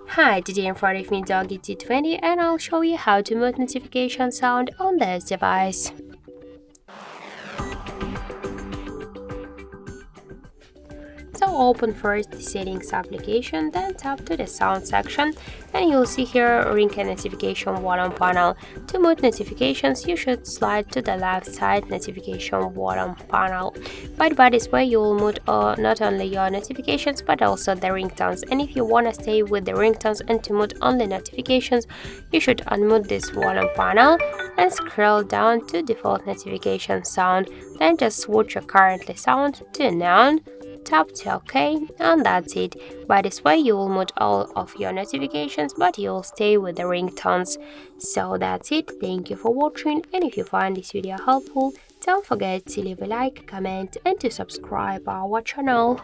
Hi, today in front of me Doogee T20 and I'll show you how to mute notification sound on this device. So open first the settings application, then tap to the sound section and you'll see here ring and notification volume panel. To mute notifications, you should slide to the left side notification volume panel. By this way, you will mute not only your notifications but also the ringtones. And if you want to stay with the ringtones and to mute only notifications, you should unmute this volume panel and scroll down to default notification sound. Then just switch your currently sound to none. Tap to OK, and that's it. By this way, you will mute all of your notifications, but you will stay with the ringtones. So that's it. Thank you for watching, and if you find this video helpful, don't forget to leave a like, comment, and to subscribe our channel.